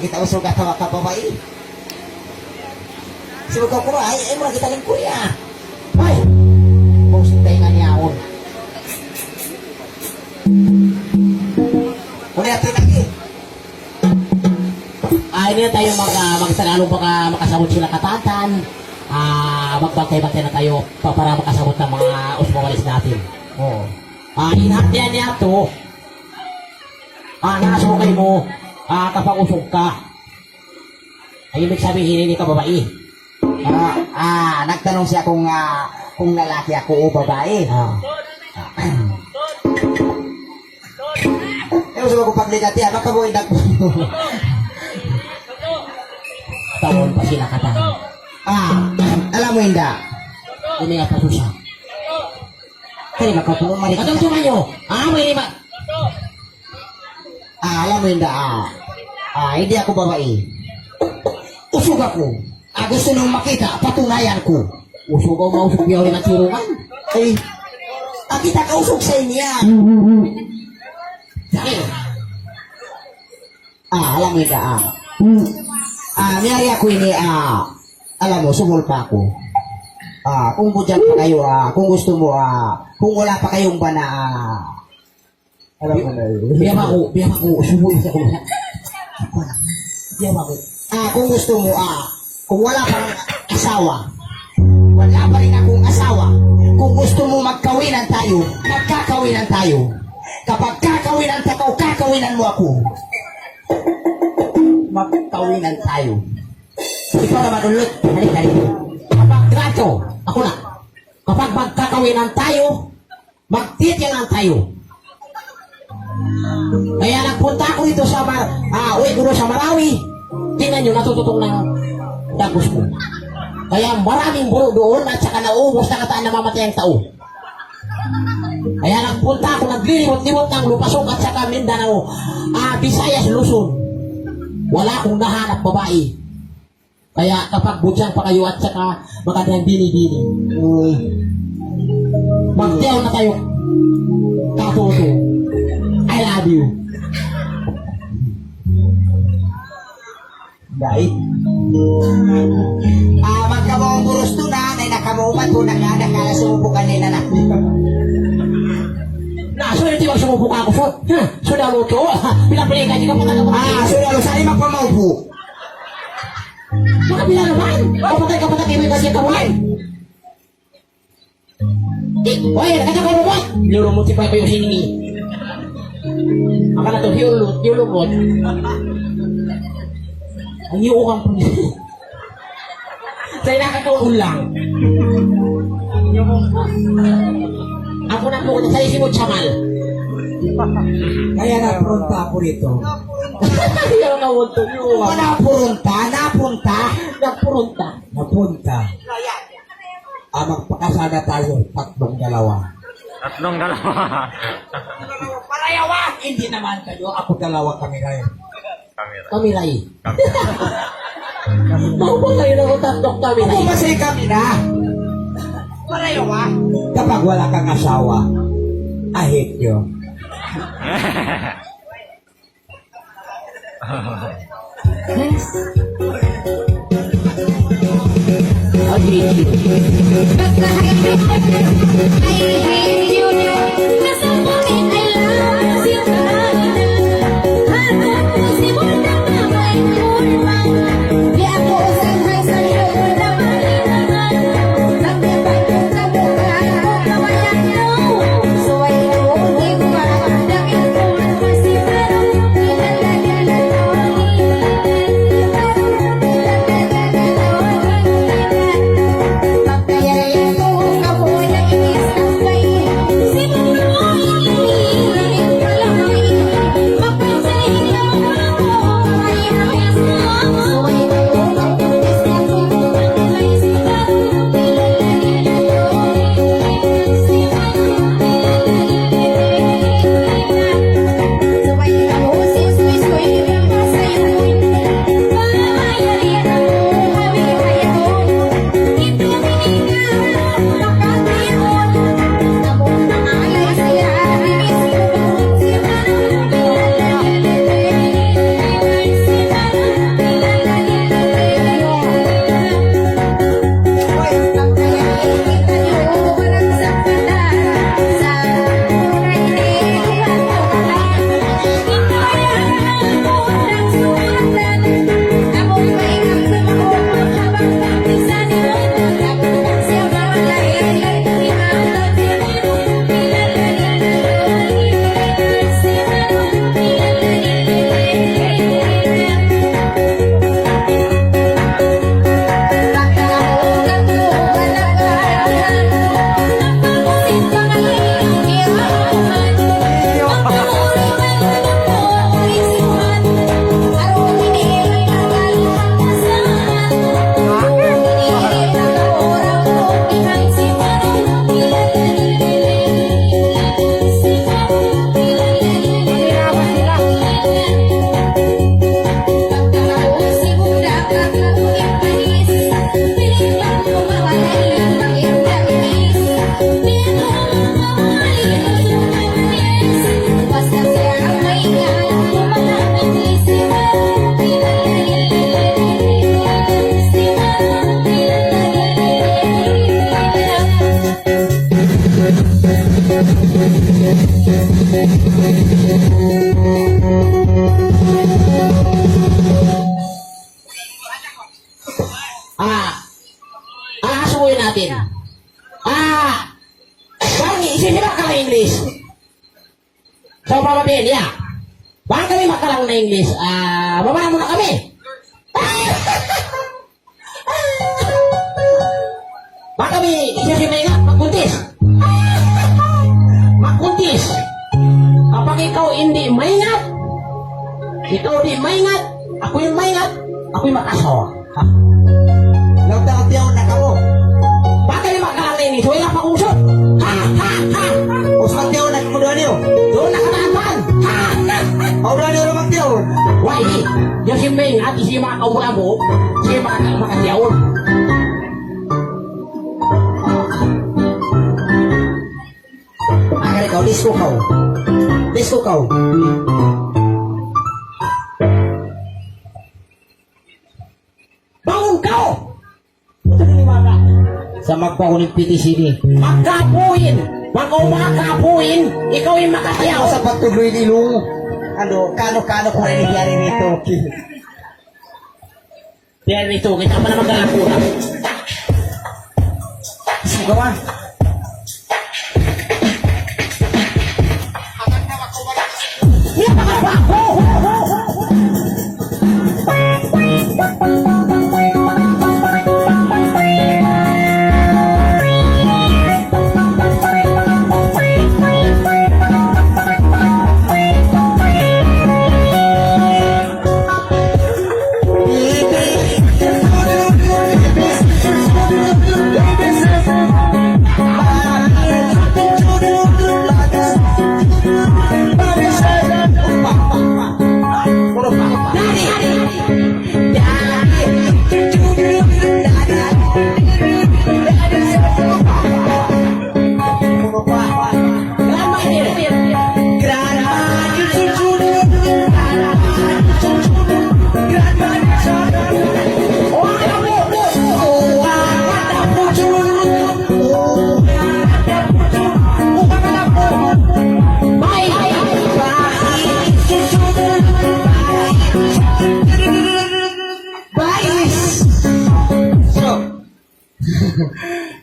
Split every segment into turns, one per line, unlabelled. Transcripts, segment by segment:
Kita usog at mga kababae. Sinugaw ko ay mga kita lang kuya. Ay, pusing tayo nga niyawon. Muna natin lagi. Ay, hindi na tayo magtagalong baka makasabot sila katatan. Magbantay-bantay na tayo para makasabot ng mga usmawalis natin. Oo. Inhatian niya ito. Nakasukay mo. Kapag usog ka, ay ibig sabihin hindi ka babae. Nagtanong siya kung lalaki ako o babae. Ewan sa mga paglikat yan, baka mo inag mo. Tawon pa sila katang. Alam mo hindi? Hindi nga pasusa. Kaya makapunong mali. Atong sumanyo. May lima. Alam mo hindi, hindi ako babae. Usog ako. Gusto nung makita, patunayan ko. Usog ako, mausog niya ulit ng turungan. Kita ka usog sa inyo yan. Alam mo hindi, niyari ako ini, alam mo, sumulpa ako. Kung budyan pa kayo, kung gusto mo, kung wala pa kayong bana, Biar aku subuh sa kuya. Biar aku. Kung gusto mo, kung wala pang asawa, wala pa rin akong asawa. Kung gusto mo magkawinan tayo, magkakawinan tayo. Kapag kakawinan mo ako. Magkawinan tayo. Ikaw naman ulit. Halik. Kapag grato, ako na. Kapag magkakawinan tayo, magtitiyanan tayo. Kaya nagpunta ako dito sa sa Marawi. Tingnan nyo, natututong ng dagos ko. Kaya maraming buro doon at saka naubos na kataan na mamatay ang tao. Kaya nagpunta ako, naglilimot-limot ng Lupasok at saka Mindanao, Visayas, Luzon. Wala akong nahanap babae. Kaya kapag budyang pa kayo at saka magandang bini-bini, magtiyaw na tayo katoto. I love you. Dahil magkamawang buros to na nakamauman ko nakala sumubukan nila na sudah tiba sumubukan ako sudah luto pinapilay ka ka patag sudah luto saan magpamaupo makabilang naman kapatay kayo kasi kamulan oy nakakakaw mo nilulumot si Payo Siningi akan na ito hiulumot ang iukang po sa'yo nakakaulan lang ako na po sa'yo si Mutsamal kaya napurunta ako rito kaya napunta magpakasana tayo tatlong dalawa Parayawa! Hindi naman kayo. Ako dalawa kami rin. Kami rin. Ako ba kayo na tatlong kami rin? Ako ba sa'yo kami na? Parayawa! Kapag wala kang asawa, I hate you. I hate you. Asubuhin natin. Bang, isisimak ka ng English. So, papabihin, yeah. Bang kami makalang na English. Babaan muna kami. Bang kami isisimak nga, magkuntis. Magkuntis. Kapag ikaw hindi maingat, ako yung maingat, ako yung makasawa. Ha?
Nagtakatiyaw na ka mo.
Bakit yung makalang na English? Wala pa usot. Ha!
O sa katiyaw na mo doon niyo.
Doon nakatapan. Ha!
O doon niyo naman tiyaw.
Why? Yung si Ming at si mga kaula mo, si mga makatiyawon.
Agar ikaw, disco ka. Disco ka.
Bangon ka!
Sa magpakunin PTCD.
Magkapuin! Wag ko makakapuin! Ikaw yung
Ayaw
makatiyaw!
sa pagtuloy ni Lung. Ano, kano-kano kung nangyayari nito.
Yan ito, kita pa naman galapunan.
Disco ka ba?
Yan mga bako!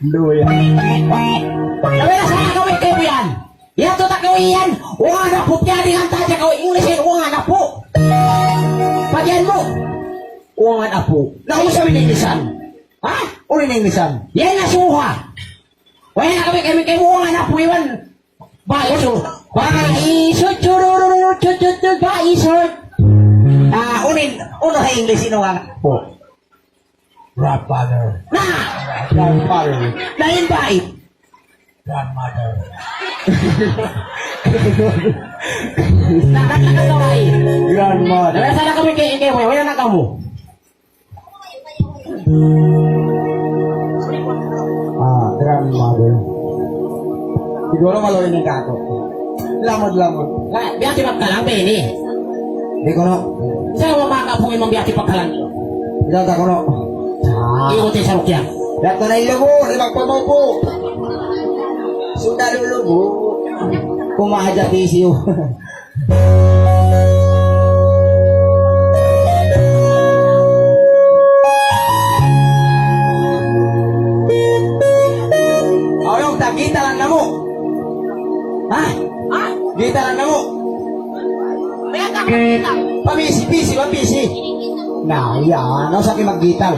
Luya.
Nawala sa kakawin kayo mo yan! Yan to takawin yan! Uwa na po! Piyaring ang tatya ko! Englishin! Uwa na po! Pagyan mo! Uwa na po! Nausap yung Englishan! Ha?
Uli na Inglesan.
Yan na suha! Wala na kami kayo uwa na po iwan! Baisot! Baisot! Churururur! Chututut! Baisot!
Uno sa English inuwang po. Grandfather.
Na!
Grandfather.
Na-invite!
Grandmother.
Nakakaway!
Grandmother.
Nawala sana kami kayo mo! Wala na kamo!
Grandmother. Siguro maluwi ng kako. Lamod.
Biati pagkalang Benny!
Di ko no.
Saan mo makakapungi mong biati pagkalang nyo?
Idata ko no.
Ikutin sa rukya.
Dato na ilubo. Limang pamaw po. Suda lulubo. Kumahaja tisiyo. Ayong tagita lang na mo. Ha? Gita lang na mo. Pabisi. Nah, yan. Ano sa akin mag-gitar?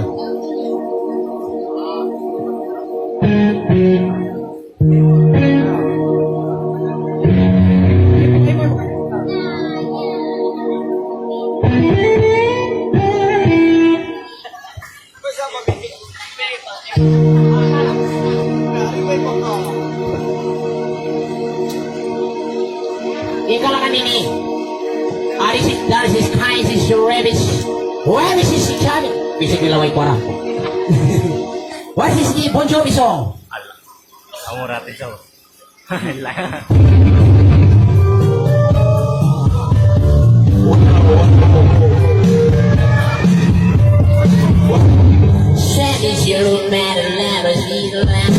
Ikaw lang kanini. This is kind, this is rabbit. Where is this coming? Bisig nilaway ko ra. What is the Bon Jovi song?
Kamu rati so.
Sad is your matter, never see the last.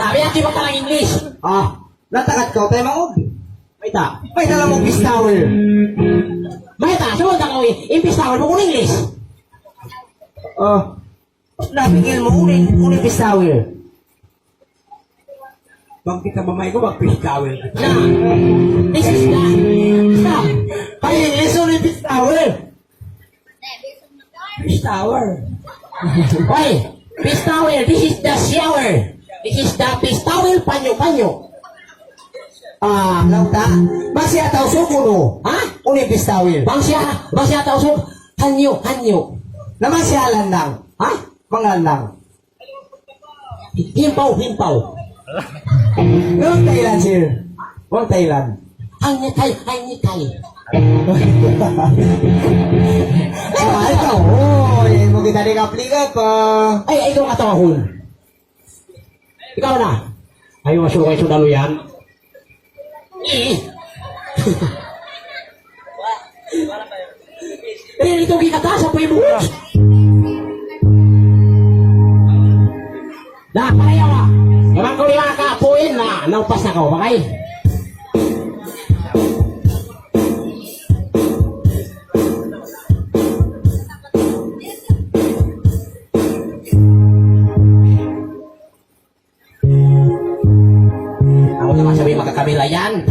Nabi ati mo talang English.
Natakat ka, tayo maog.
May ta.
May dala mong fish towel.
May ta, sunod ako impis tawal mo kung English.
Napigil mo, ulit fish towel. Bang kita mamay ko, bang fish towel.
Na. This is the. Stop.
Pag-English, ulit fish towel. Fish towel.
Why? Fish towel. This is the shower. This is the fish towel. Panyo.
Lauta. Masih atau suku no?
Ha?
Ulit fish towel.
Bangsiya tao so. Hanyo.
Naman siya landang.
Ha?
Panglandang.
Himpaw.
Yung Thailand, sir. Yung Thailand.
Hanyitay.
Ikaw, yan mo kita ning-aplika pa.
Ay, ikaw katawahon. Ikaw na. Ayaw masuro kayo sundalo yan. Ito gikata sa paybuhos. Nah, pareho ka. Naman ko lima ka, puin na. Naupas na ka, bakay? Ako naman sabi magkakamila yan.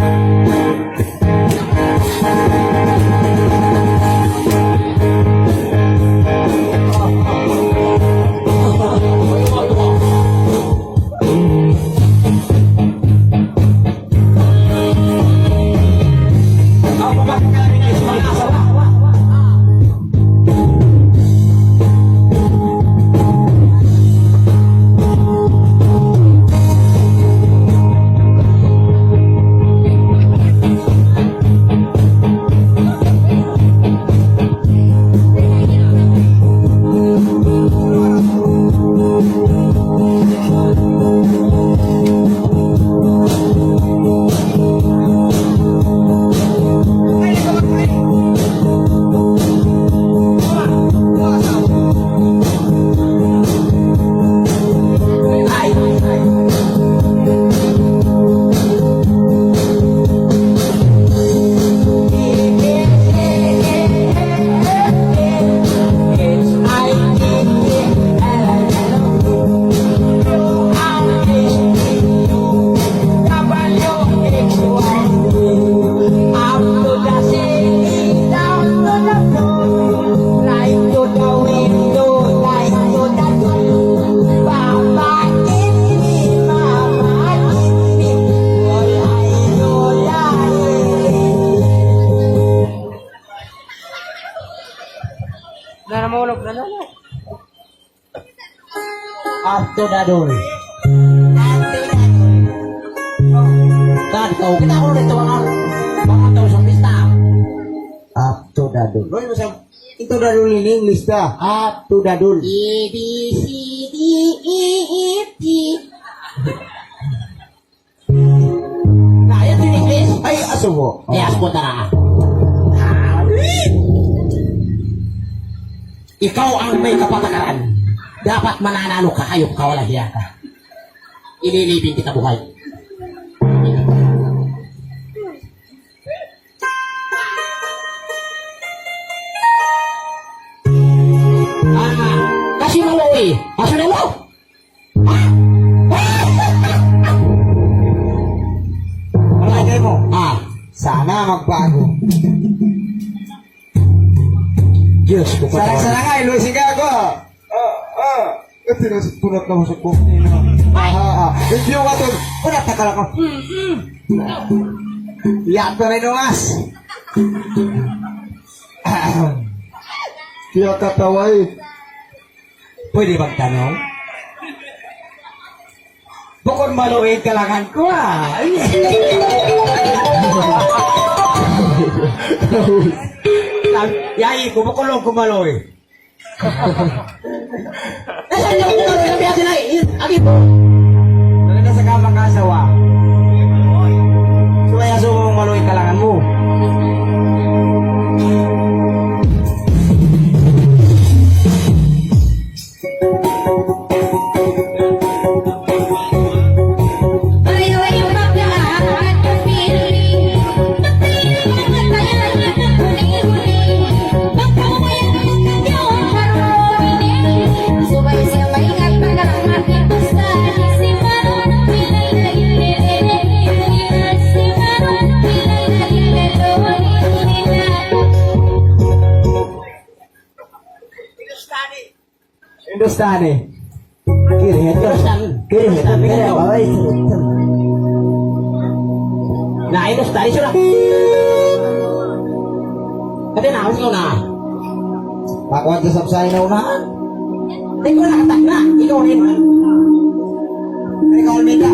After that door. Tadi kau kita kalau udah tua bangun tahu sampai stop.
After that door. Lo bisa itu dadul ini English dah. After dadul.
A B C D E F G. Nah, itu English.
Ay, asubo.
Ya, sebentar. Ikaw ang may kapatakaran. Dapat mananalo ka, hayop ka, wala hiya ka. Ililibing kita buhay. Kasi malo eh. Kasi malo.
Malagay mo.
Sana magbago.
Diyos ko pa.
Sarang-sarangay, Luis Igago.
Tinasip punat na masuk ko.
Review ka to. Punat na kala ko. Yato na inumas.
Kaya kataway.
Pwede bang tanong? Bukod maluwid kalangan ko Yai ko, bukulong kumaluwid.
Nasaan yung kulo na biya sinay? Agi po.
Nalina sa kamang kasawa. Suwaya sumong maluwid kalangan mo. Hindustani. Kiri itu. Kiri itu. Bawah itu.
Nah, itu tadi sudah. Kata nak usah nak.
Pak Wan kesap saya naunaan.
Ikaw na katak na. Ikaw rin.
Ikaw Almeida.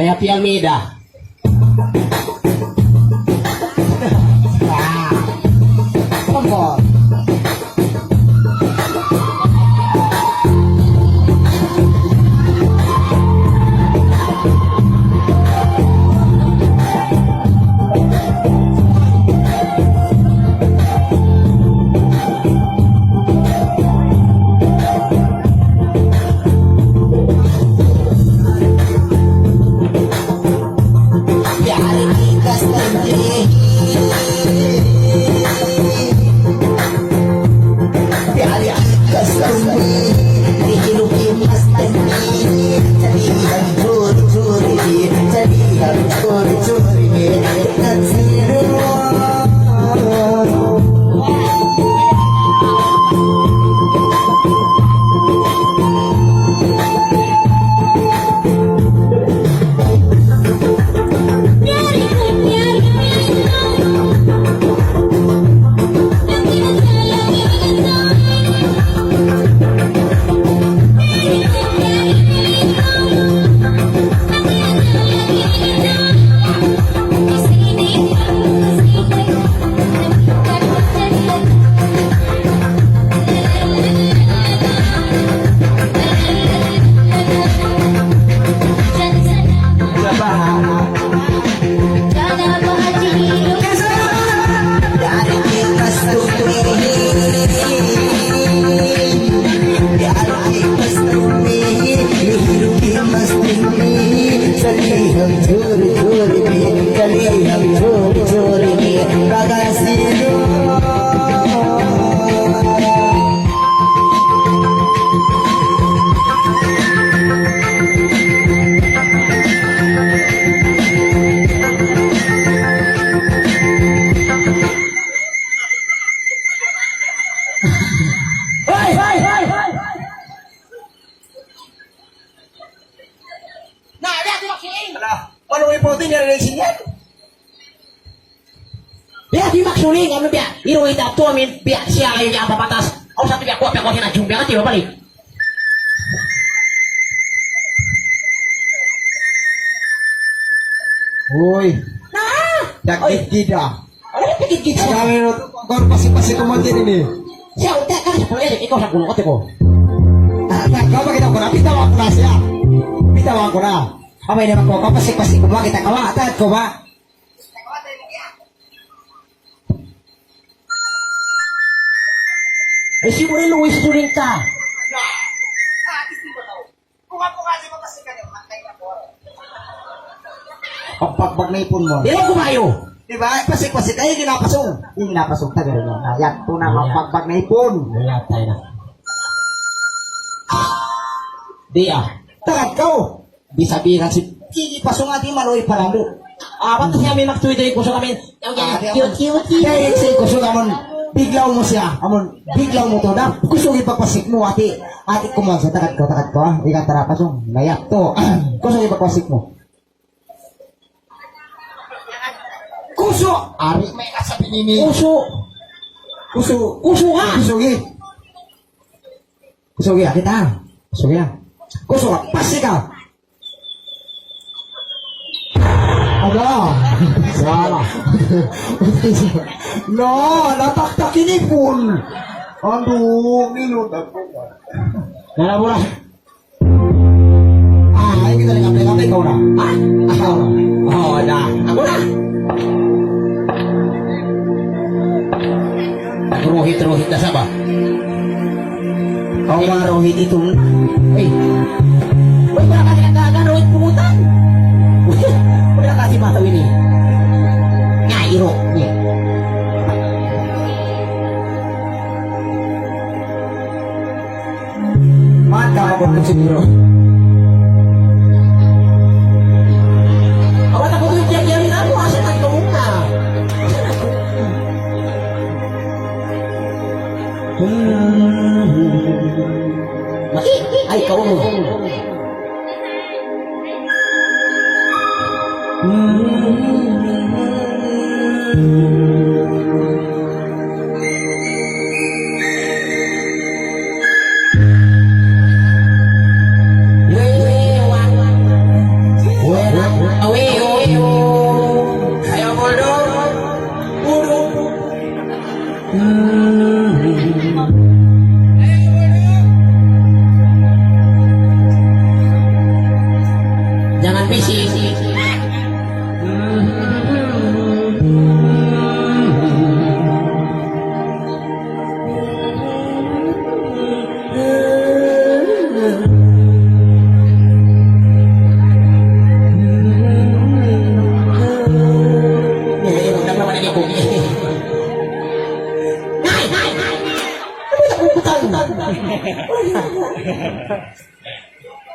Naya Pi Almeida.
Come on.
Ano ipotin niya rin siya? Biya di maksuling ano biya? Iro ita to amin biya siya ayo niya papatas. Ako sa biya ko na jumbe ka tiro balik.
Uy,
Na!
dagit gida.
Ano yung pigit-git siya?
Kami no, kor pasi-pasi kumatin ini.
Siya, uta ka sa pulo ikaw sa gulo ko.
Kau bakit ako na? Bitawan ko na siya. Bitawan ko na. Kamay naman ko, kapasik-pasik ko ba? Kita kawa, atad ko ba?
Eh si Mure Luis suling ka.
Pagpagbag na ipon mo.
Dili ko mayo.
Diba? Pasik-pasik kayo, ginapasong. Hindi ginapasong, tagarin mo. Yan, ito na, magpagbag na ipon.
Wala tayo na. Di ah.
Tagad ko.
Bisa-bisa si
Kiki pasong ati maloy parando.
ba't kasi kami magtuwi-tuwi ko sa kami. Cute.
Kaya yung kuso amon, biglaw mo siya. Amon, biglaw mo to na. Kuso ipagpasik mo, ati. Ati kumansa, tagad ko, ha. Ikan tara pasong. Nayak to. Kuso ipagpasik mo. Kuso! Ari, may kasabi nini.
Kuso.
Kuso.
Kuso ka.
Kuso gi. Kuso gi, kita. Kuso gi. Kuso ka, pasik ka. Ada. Salah. No, nataktak ini pun. Aduh, nilot ako.
Nala mo na.
Ay, kita nagkape-kape ikaw na.
Ah,
Ikaw na.
oh, na. Ako na. Nagruhit-ruhit na sa ba?
Kau nga rohit itong
Woi, woi udah kasih kagak duit pungutan. Udah kasih mata ini. Nyai iro nih.
Mata ako ng siguro.
Awat ako tuh jajarin aku asal tak muna. Ay kau mo. Jangan bisik.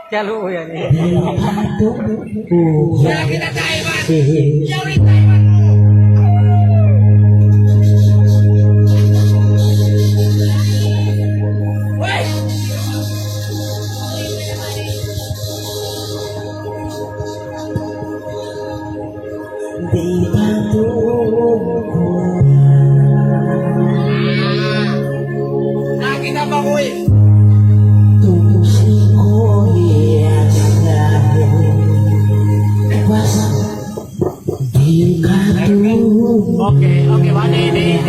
Chalo yan eh. Okay, mana ini?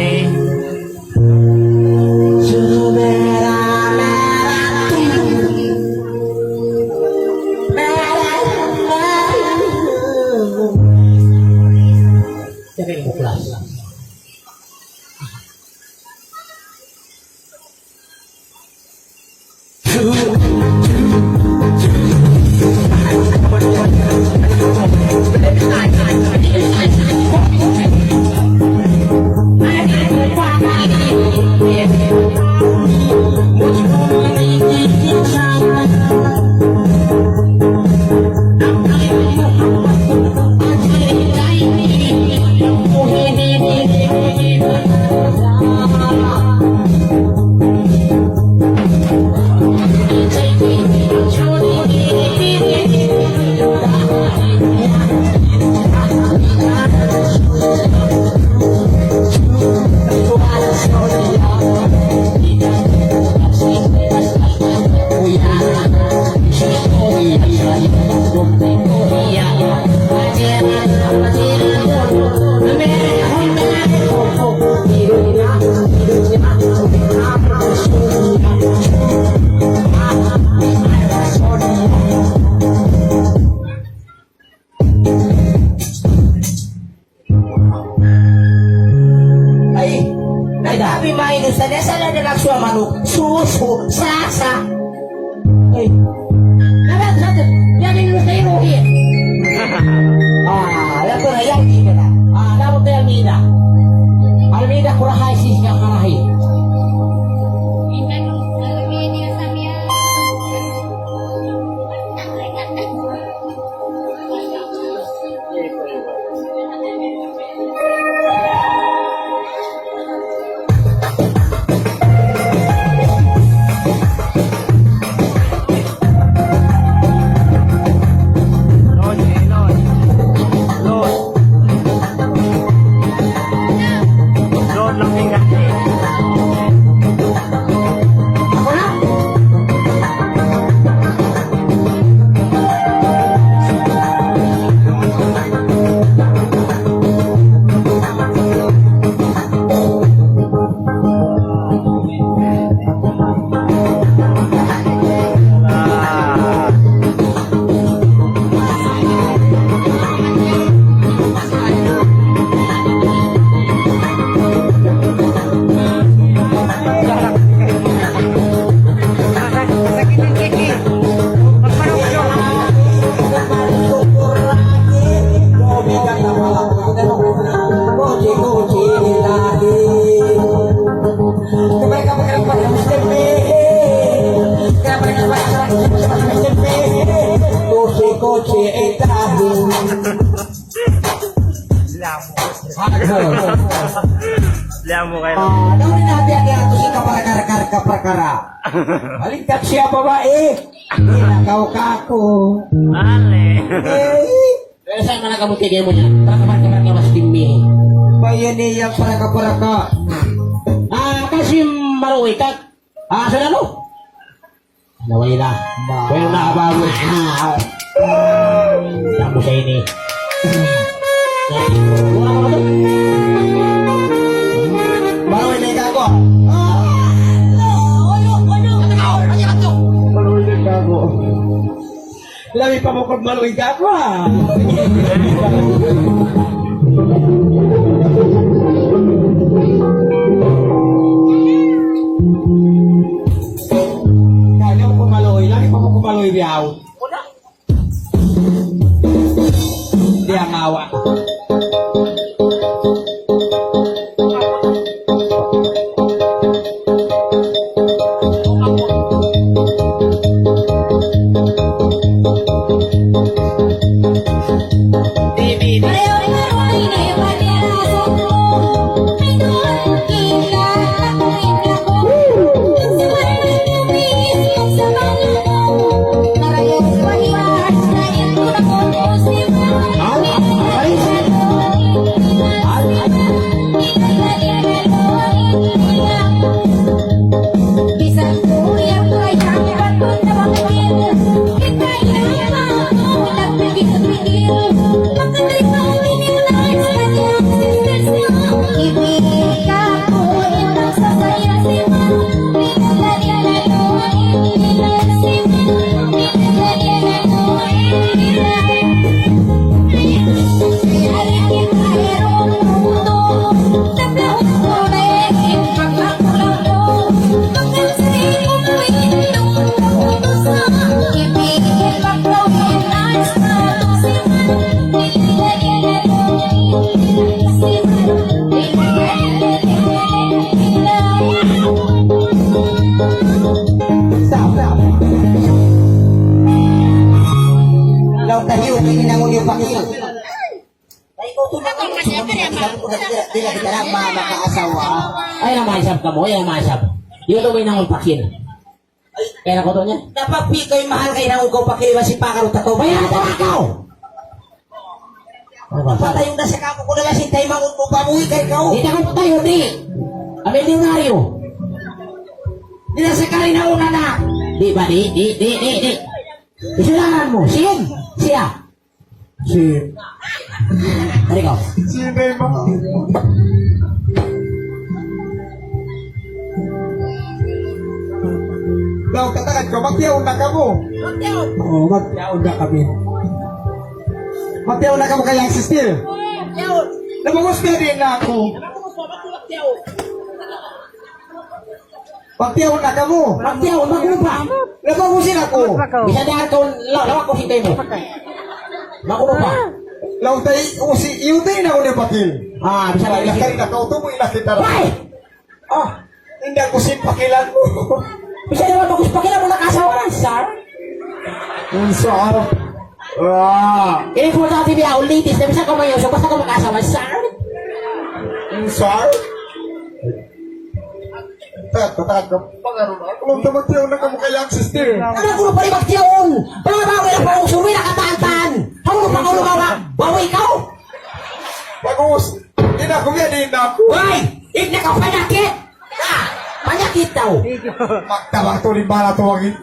Ini kotse dahil
Lamo kayo.
daw nabi ang ito si kaprakara. Baliktad siya babae. Inakaw ka ako.
Ale.
Pero saan man nakabuti mo niya? Para mas timmi.
Bayan niya paraka.
Kasi maruwi ka. Saan ano? Naway na. Pero nakabago. Tamo sa ini.
Maroy na ikaw ko. Maroy na ikaw ko.
Labi pa mo kung maluwi ka ako ha. Kaya mo kumaluwi, lagi pa mo kumaluwi biyaw. Hindi ang awa.
Law tayo, kininangon yung pakil. Dila kita lang makaasawa.
Ay, namasab ka mo, ay namasab. Yung ito may nangulpakin. Kaya na ko to niya.
Napapi ko'y mahal kayo ng ugaw pakil, masipakaro tato.
Bayan na ikaw!
Patayong na sa kamo ko na lasing tayo mangun mo, pamuhi kay ikaw.
Hindi na ko tayo, di. Amilyonaryo.
Di na sa kari na una na.
Di ba, di. Isulangan mo, siya. Tari ko.
Sino yung Daw, katakan ko, magtiyaw na ka mo.
Oo, magtiyaw na kami. Magtiyaw na kamo kayang sister.
Namangos na din na ako.
Magtiyaw na kamo.
Magtiyaw, maglupa.
Nabangusin ako.
Bisa dahil ko, lawak ko hintay mo. Maglupa.
Law tayo, usi, iyo tayo na ulit pakil.
Bisa dahil
Ilakari na ka, ito mo ilakita rin.
Why?
Hindi ako sipakilan mo.
Bisa naman bagus pakila mo nakasawa ng sir.
Ang sarap.
Ini po sa TV ulitis na bisa ka mayo, so basta ka makasawa sir.
Ang sarap. Tatakad ka, pangaroon ako. Kung tamagtiyaw na ka mo kayang sister.
Ano ko pa rin magtiyaon? Pangabawi na pa ang sumi nakatantan. Ano pa ako lumawa? Bawa ikaw?
Bagus. Hindi na ako yan, hindi na ako.
Why? Hindi ka panyakit. Panyakit daw.
Magtabang to rin ba na tuwagin?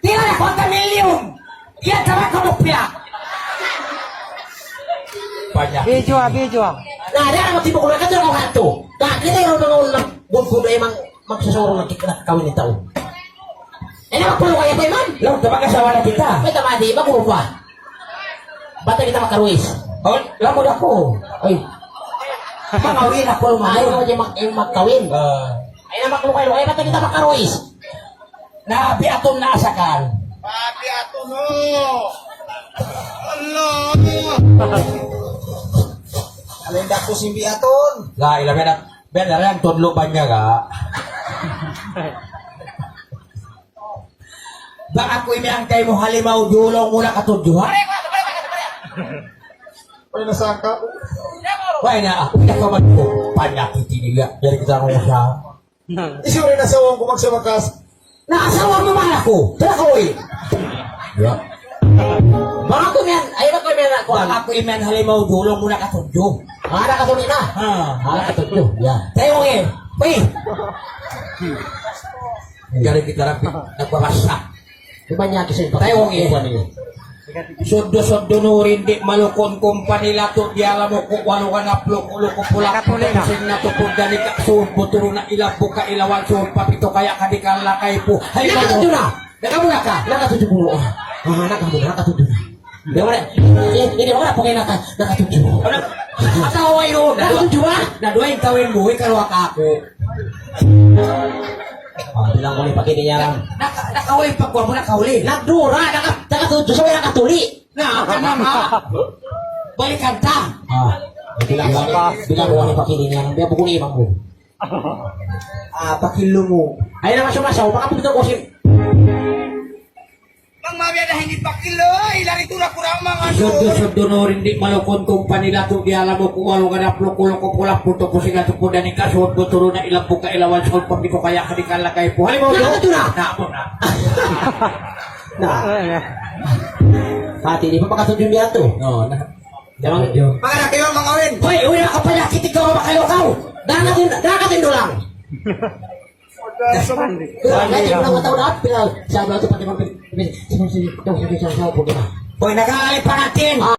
Tira na kwanta milyon. Yan sama ka mupya.
Video.
Nah, dia ang tipo ko na kadto ang hanto. Kita yung mga ulang bulbudo ay magsasurong ng kawin ng tao. Eh na magpulo kaya pa man? Lang, kapag kasawa na kita. May tamadi, magpulo Bata kita makaruis. Oh, lamod ako. Ay. Makawin ako lumayo. Ayaw magkawin. Ay na maklukay. Ay, bata kita makaruis. Nabi atong naasakan.
Papi ato no! Allah!
Alinda ko si Biaton.
Lah, ilang ben yang tudlo ba niya ga? Baka ako imiangkay mo halimaw dulong muna katudyo, ha?
Ay, nasaka.
Why na ako nakaman ko panyakiti nila. Dari kita mo siya.
Isyo rin nasawang ko magsamakas.
Naasawa mo man ako. Tara ko eh. Yeah. Baka ko yan. Ayun ako yan ako. Ako imen halimaw dulong muna katudyo. Hara katudyo na. Hara katudyo. Yeah. Tayo eh. Uy. Dari kita rapi. Nagpapasa. Ibanya kasi. Tayo eh. Suddo-suddo no rin di malukon kumpanila to di alam mo kung walo ka na pluko pula kasi na to kung dali ka sumpo turo na ilabo ka ilawan sumpa pito kaya ka di ka lakay po ay nakatuto na nakamula ka nakatuto po nakatuto na hindi mo na po kayo nakatuto atawa yun nakatuto ba naduwa yung tawin mo ikaw ka ako bilang ko ni pakini niya lang. Nakawin pagkuha mo nakahuli. Nagdura, nakatuto sa mga nakatuli. Balikan ta. Bilang ko ni pakini niya lang. Bilang ko ni imam mo. Pakilo mo. Ay naman sumasaw, baka pumunta ko si...
Ang mabya na hindi pakilo, ilang ito na kurang mga
Suddo no rin di malukon kumpani lato di alam mo kung walo ka na pluko pula puto ko siga tupo dani ka suot mo turo na ilang buka ilawan sa ulpang dito kaya ka di ka lakay po. Halimbawa ito na. Pati di pa pakasudyo niya to. Oo.
mga nakiyo mga win.
Hoy, uwi na kapanyakit ikaw makalukaw. Dakatin do lang. Lagi mo na taon at pinal. Sabi ko pati mo. Hoy, nag-aalip pa natin.